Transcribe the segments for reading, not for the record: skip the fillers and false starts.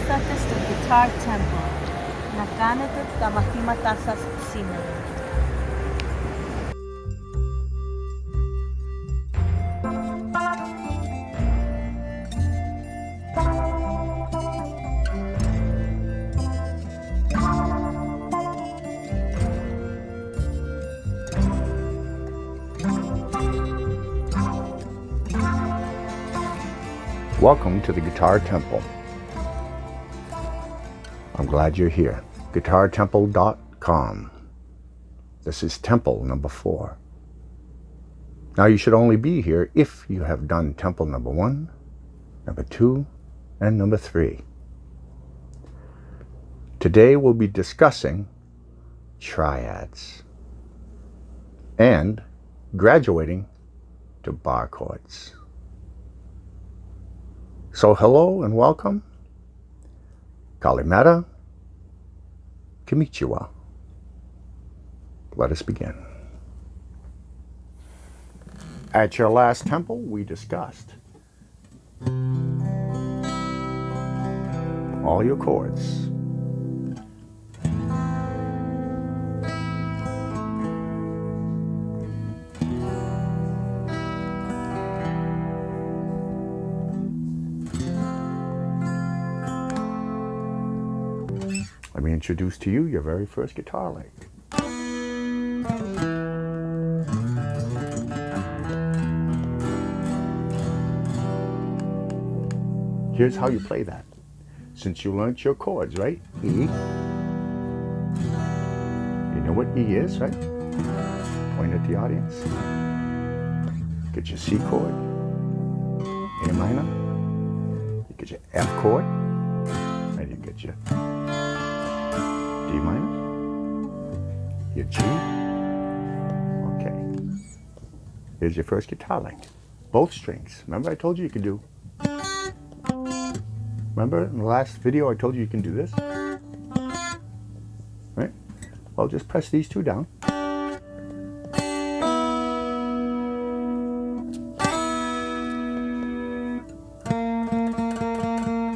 This is the Guitar Temple. Nakanetet ka makimata sa sinan. Welcome to the Guitar Temple. I'm glad you're here. GuitarTemple.com. This is temple number 4. Now you should only be here if you have done temple number 1, number 2, and number 3. Today we'll be discussing triads and graduating to bar chords. So hello and welcome. Kalimera. Konnichiwa. Let us begin. At your last temple, we discussed all your chords. Let me introduce to you your very first guitar lick. Here's how you play that. Since you learned your chords, right? E. You know what E is, right? Point at the audience. Get your C chord, A minor, you get your F chord, and you get your D minor, your G. Okay. Here's your first guitar lick. Both strings. Remember I told you you could do. Remember in the last video I told you you can do this? Right? Well, just press these two down.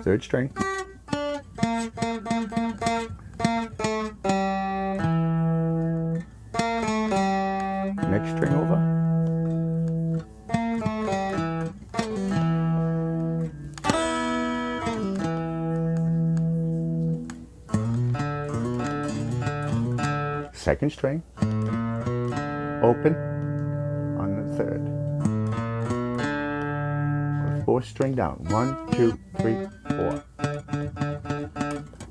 Third string. Next string over. Second string. Open on the third. Fourth string down. 1, 2, 3, 4.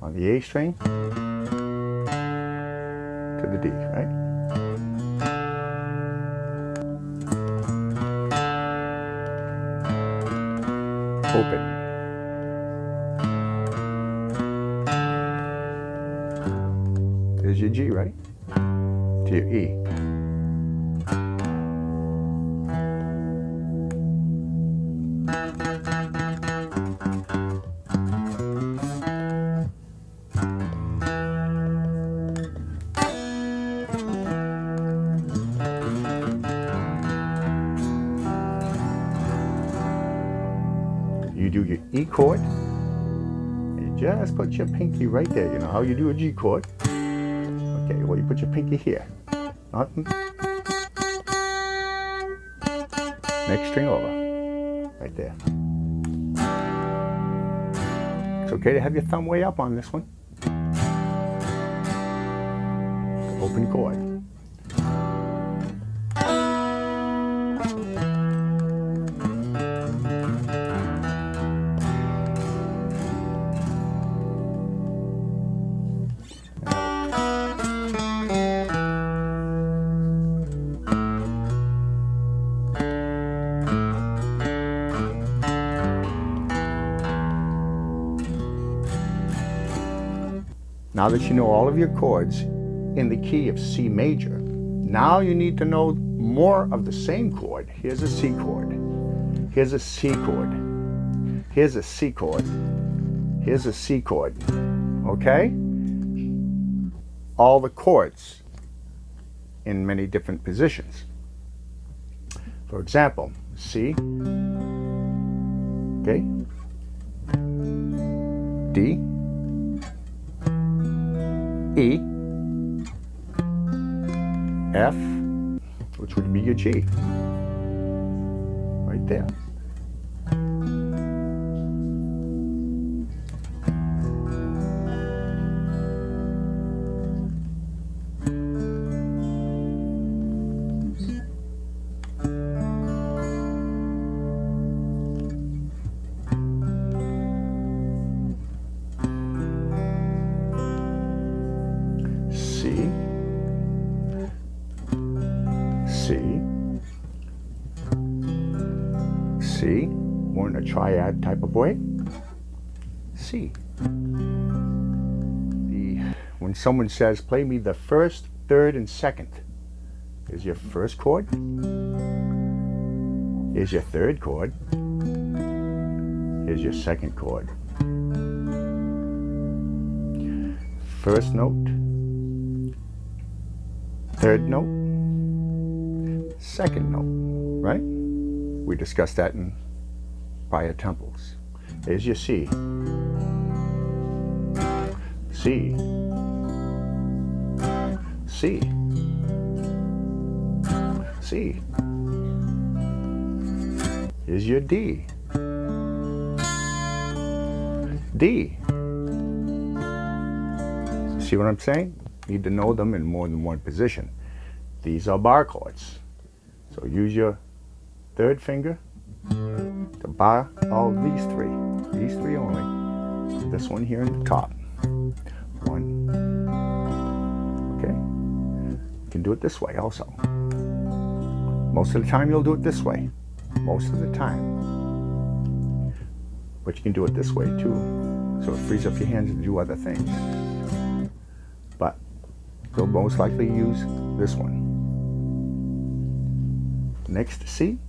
On the A string to the D, right? Open. There's your G, right? To your E. You do your E chord, and you just put your pinky right there. You know how you do a G chord? Okay, well you put your pinky here. Nothing. Next string over. Right there. It's okay to have your thumb way up on this one. Open chord. Now that you know all of your chords in the key of C major, now you need to know more of the same chord. Here's a C chord. Here's a C chord. Here's a C chord. Here's a C chord. Okay? All the chords in many different positions. For example, C, okay, D, E, F, which would be your G, right there. C, more in a triad type of way. C. When someone says, play me the first, third, and second, is your first chord, is your third chord, is your second chord. First note, third note, second note, right? We discussed that in prior temples. There's your C. C. C. C. Here's your D. D. See what I'm saying? Need to know them in more than one position. These are bar chords. So use your third finger to bar all these three only. This one here in the top. One. Okay? You can do it this way also. Most of the time you'll do it this way. Most of the time. But you can do it this way too. So it frees up your hands to do other things. But you'll most likely use this one. Next C.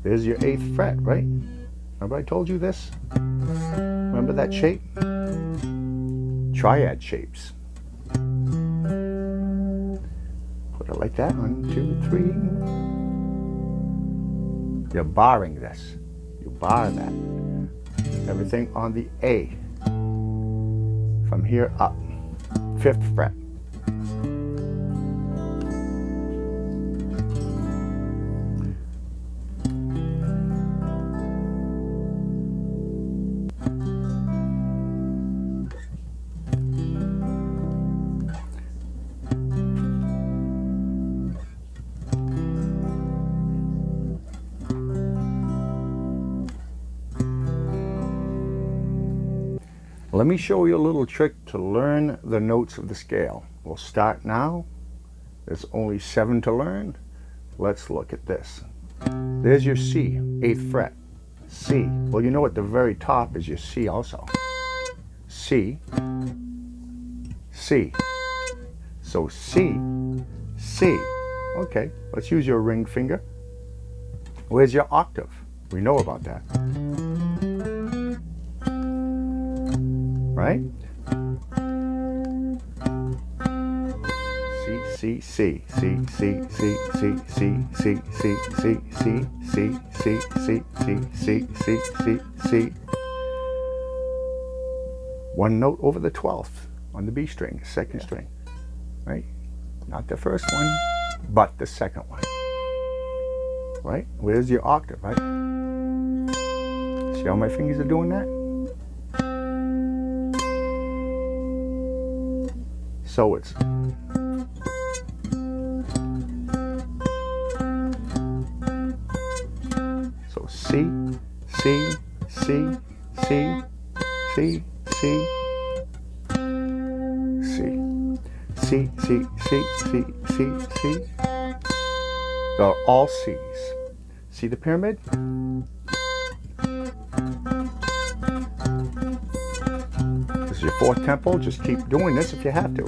There's your 8th fret, right? Remember I told you this? Remember that shape? Triad shapes. Put it like that. 1, 2, 3. You're barring this. You bar that. Everything on the A. From here up. 5th fret. Let me show you a little trick to learn the notes of the scale. We'll start now. There's only 7 to learn. Let's look at this. There's your C, 8th fret. C. Well, you know at the very top is your C also. C, C. So C, C. Okay, let's use your ring finger. Where's your octave? We know about that. Right? C, C, C, C, C, C, C, C, C, C, C, C, C, C, C, C, C, C. One note over the 12th on the B string, second string. Right? Not the first one, but the second one. Right? Where's your octave, right? See how my fingers are doing that? So it's so C, C, C, C, C, C, C, C, C, C, C, C, C. They're all C's. See the pyramid? This is your 4th tempo. Just keep doing this if you have to.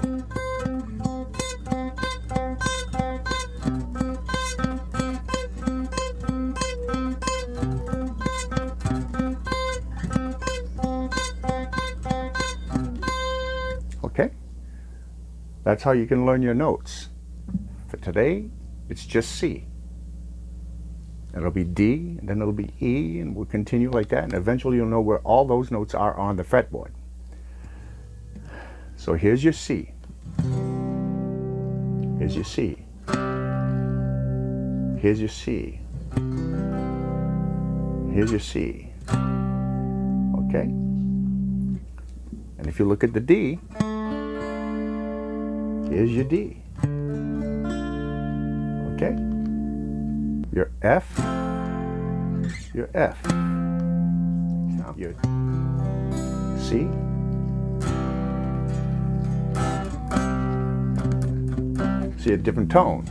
Okay? That's how you can learn your notes. For today, it's just C. It'll be D, and then it'll be E, and we'll continue like that, and eventually you'll know where all those notes are on the fretboard. So here's your C. Here's your C. Here's your C. Here's your C. Okay? And if you look at the D, here's your D. Okay? Your F, your F. Now your C. See a different tone.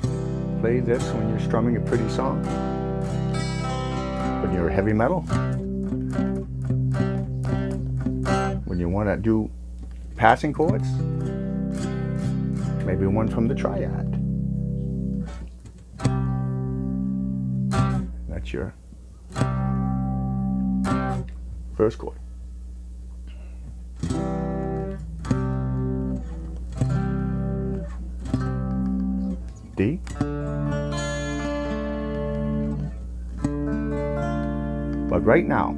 Play this when you're strumming a pretty song. When you're heavy metal. When you want to do passing chords. Maybe one from the Triad. That's your first chord. D. But right now,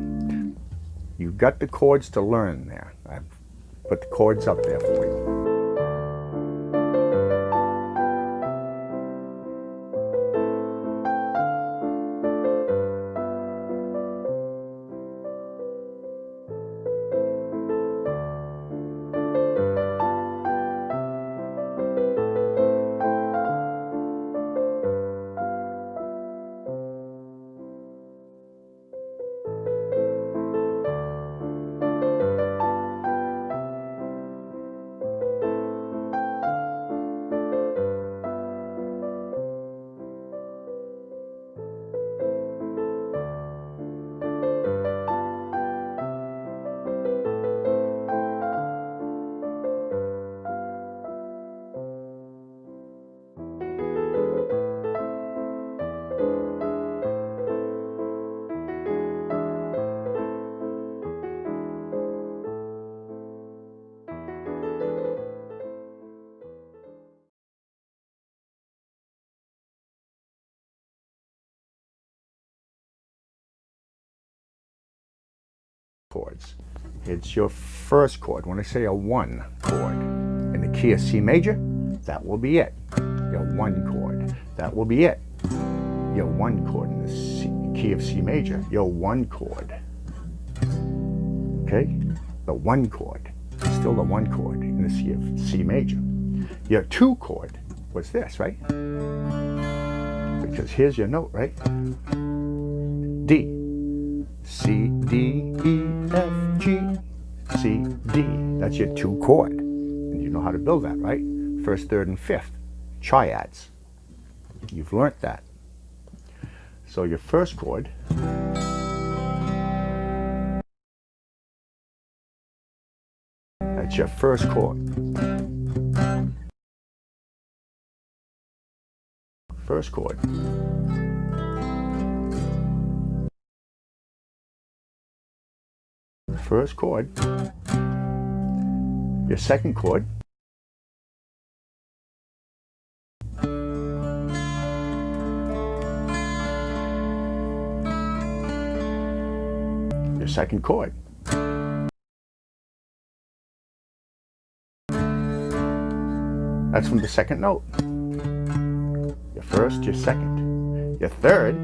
you've got the chords to learn there. I've put the chords up there for you. Chords. It's your first chord. When I say a 1 chord in the key of C major, that will be it. Your 1 chord. That will be it. Your 1 chord in the key of C major. Your 1 chord. Okay? The 1 chord. Still the 1 chord in the key of C major. Your 2 chord was this, right? Because here's your note, right? D. C, D, E, F, G, C, D. That's your 2 chord. And you know how to build that, right? First, third, and fifth. Triads. You've learnt that. So your first chord that's your first chord. First chord. First chord. Your second chord. Your second chord. That's from the second note. Your first, your second. Your third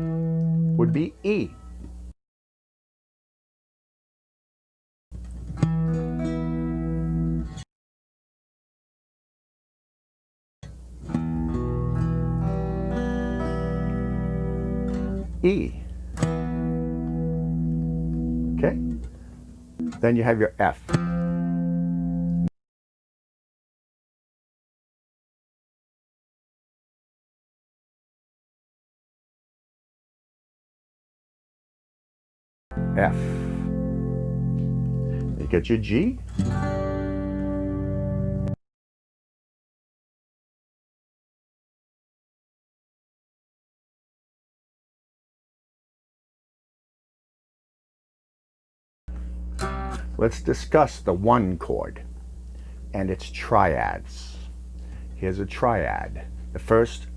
would be E. E. Okay? Then you have your F. F. You get your G. Let's discuss the 1 chord and its triads. Here's a triad. The first,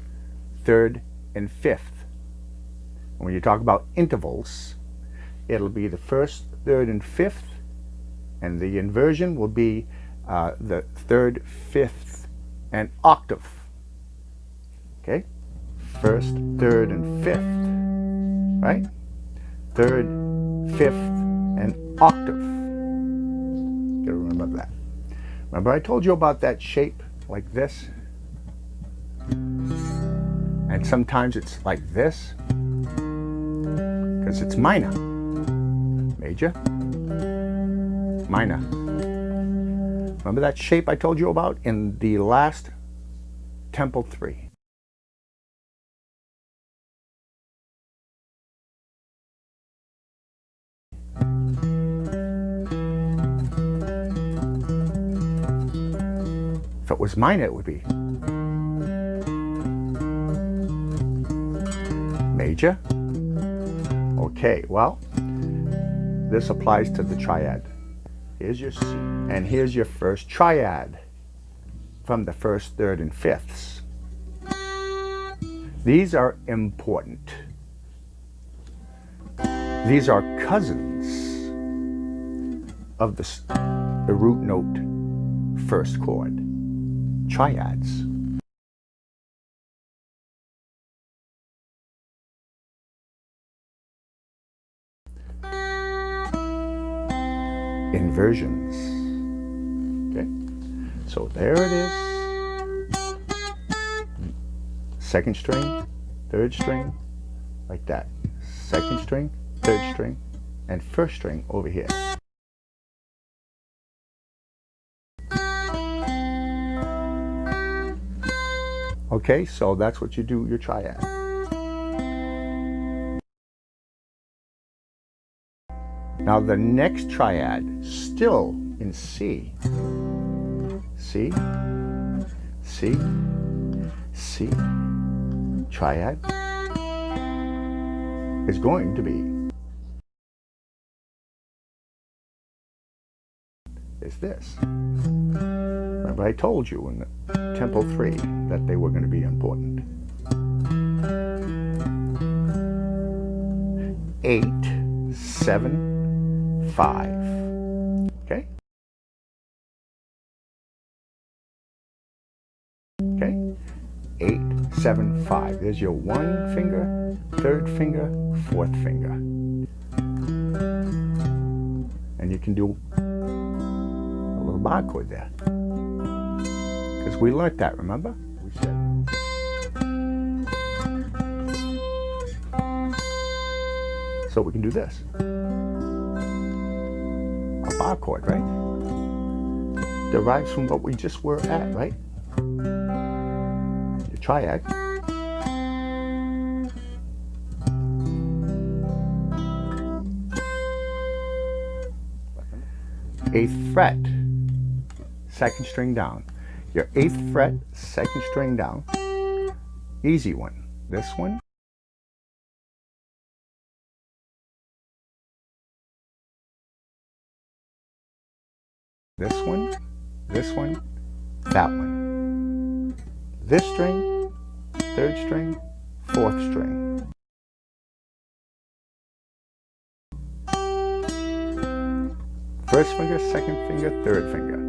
third, and fifth. And when you talk about intervals, it'll be the first, third, and fifth, and the inversion will be the third, fifth, and octave. Okay? First, third, and fifth. Right? Third, fifth, and octave. You gotta remember that. Remember I told you about that shape like this? And sometimes it's like this, because it's minor. Major, minor. Remember that shape I told you about in the last Tempo 3? If it was minor, it would be major. Okay, well, this applies to the triad. Here's your C, and here's your first triad from the first, third, and fifths. These are important. These are cousins of the root note first chord, triads. Inversions. Okay, so there it is. Second string, third string, like that. Second string, third string, and first string over here. Okay, so that's what you do your triad. Now the next triad, still in C. C, C, C, triad, is going to be is this. Remember I told you in the Tempo 3 that they were going to be important. 8, 7, 5. Okay? Okay? 8, 7, 5. There's your 1 finger, 3rd finger, 4th finger. And you can do a little bar chord there. Because we learned that, remember? We said. So we can do this. A bar chord, right? Derives from what we just were at, right? The triad. Eighth fret, second string down. Your 8th fret, second string down. Easy one. This one. This one, that one. This string, 3rd string, 4th string. First finger, second finger, 3rd finger.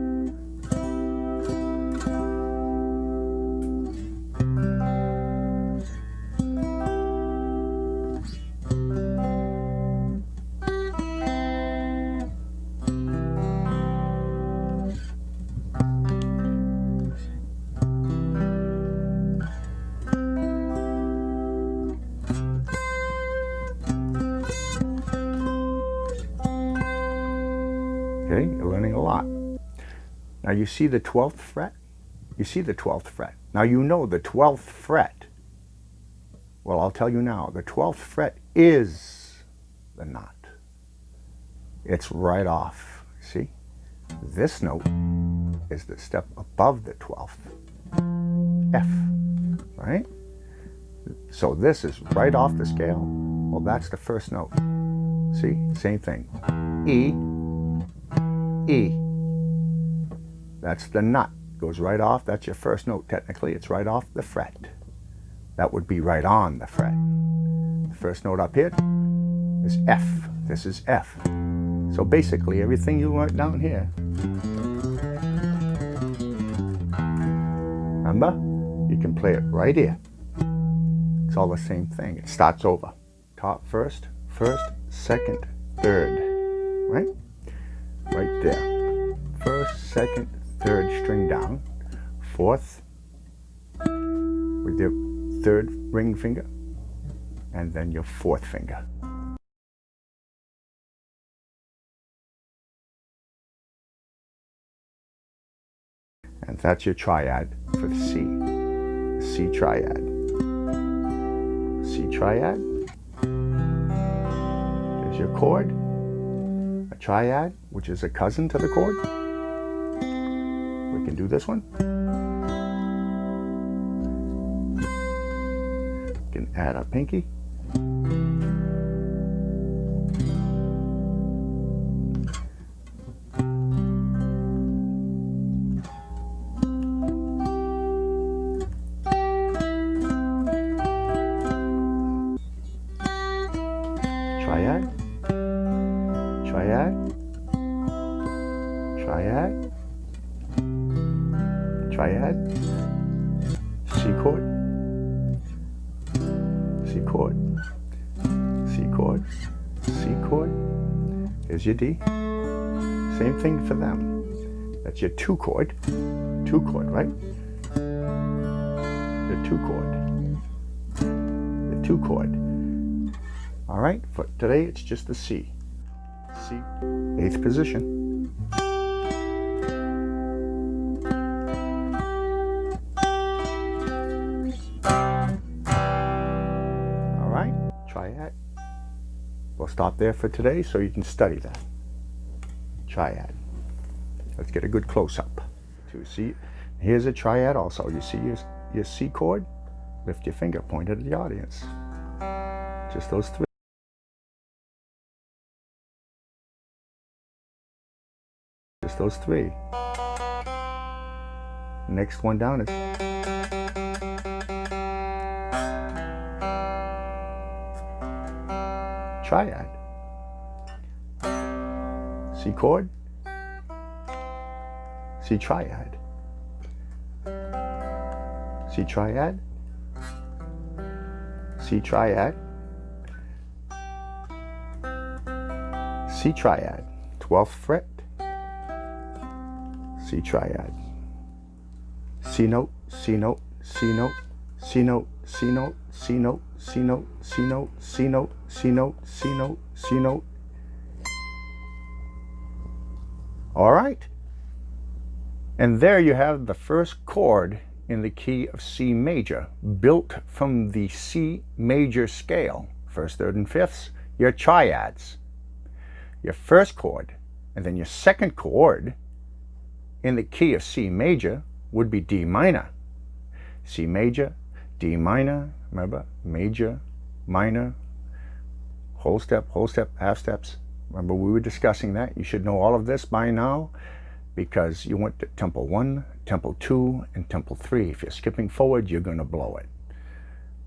Okay, you're learning a lot. Now you see the 12th fret? You see the 12th fret. Now you know the 12th fret. Well, I'll tell you now, the 12th fret is the knot. It's right off, see? This note is the step above the 12th, F, right? So this is right off the scale. Well, that's the first note. See, same thing. E, E. That's the nut. Goes right off. That's your first note. Technically, it's right off the fret. That would be right on the fret. The first note up here is F. This is F. So basically, everything you learned down here Remember? You can play it right here. It's all the same thing. It starts over. Top first, second, third. Right? Right there. First, second, third string down. Fourth with your third ring finger. And then your fourth finger. And that's your triad for the C. The C triad. C triad. There's your chord. A triad, which is a cousin to the chord. We can do this one. We can add a pinky. Triad, triad, triad, triad, C chord, C chord, C chord, C chord. Here's your D. Same thing for them. That's your two chord, right? Your two chord. All right, for today it's just the C. C, 8th position. All right, triad. We'll stop there for today so you can study that. Triad. Let's get a good close-up. See, here's a triad also. You see your C chord? Lift your finger, point it at the audience. Just those three. Just those three. Next one down is triad. C chord, C triad, C triad, C triad, C triad, 12th fret, C triad, C note, C note, C note, C note, C note, C note, C note, C note, C note, C note, C note, C note. All right. And there you have the first chord in the key of C major, built from the C major scale. First, third, and fifths, your triads. Your first chord, and then your second chord in the key of C major would be D minor. C major, D minor, remember, major, minor, whole step, half steps. Remember we were discussing that. You should know all of this by now because you went to tempo 1, tempo 2, and tempo 3. If you're skipping forward, you're going to blow it.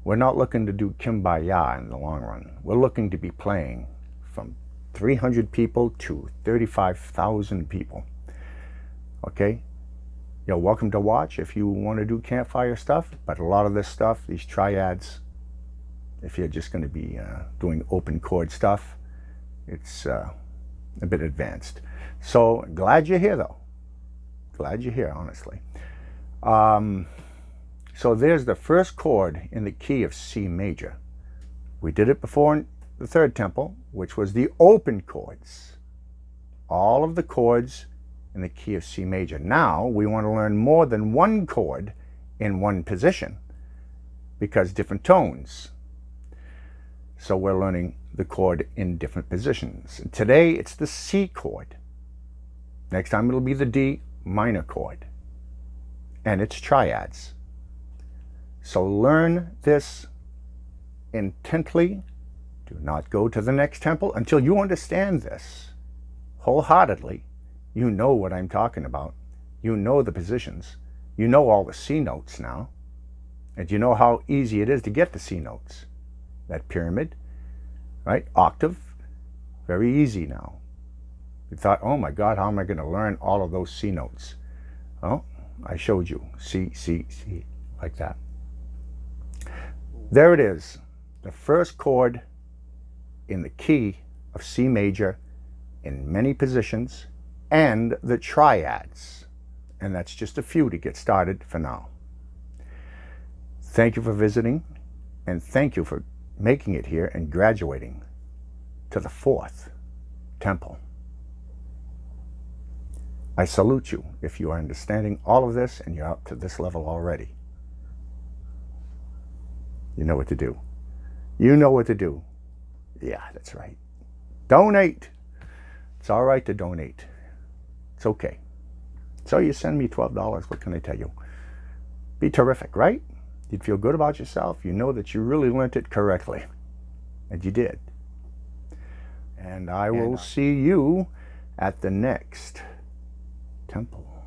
We're not looking to do Kumbaya in the long run. We're looking to be playing from 300 people to 35,000 people. Okay? You're welcome to watch if you want to do campfire stuff, but a lot of this stuff, these triads, if you're just going to be doing open chord stuff, it's a bit advanced. So glad you're here though. Glad you're here, honestly. So there's the first chord in the key of C major. We did it before in the third tempo, which was the open chords. All of the chords in the key of C major. Now we want to learn more than one chord in one position because different tones. So we're learning the chord in different positions. Today it's the C chord. Next time it'll be the D minor chord. And it's triads. So learn this intently. Do not go to the next tempo until you understand this wholeheartedly. You know what I'm talking about. You know the positions. You know all the C notes now. And you know how easy it is to get the C notes. That pyramid, right? Octave, very easy now. You thought, oh my God, how am I going to learn all of those C notes? Well, I showed you. C, C, C, like that. There it is. The first chord in the key of C major in many positions, and the triads. And that's just a few to get started for now. Thank you for visiting, and thank you for making it here and graduating to the 4th temple. I salute you if you are understanding all of this and you're up to this level already. You know what to do. You know what to do. Yeah, that's right. Donate. It's all right to donate. It's okay. So you send me $12. What can I tell you? Be terrific, right? You'd feel good about yourself. You know that you really learned it correctly. And you did. And I will see you at the next temple.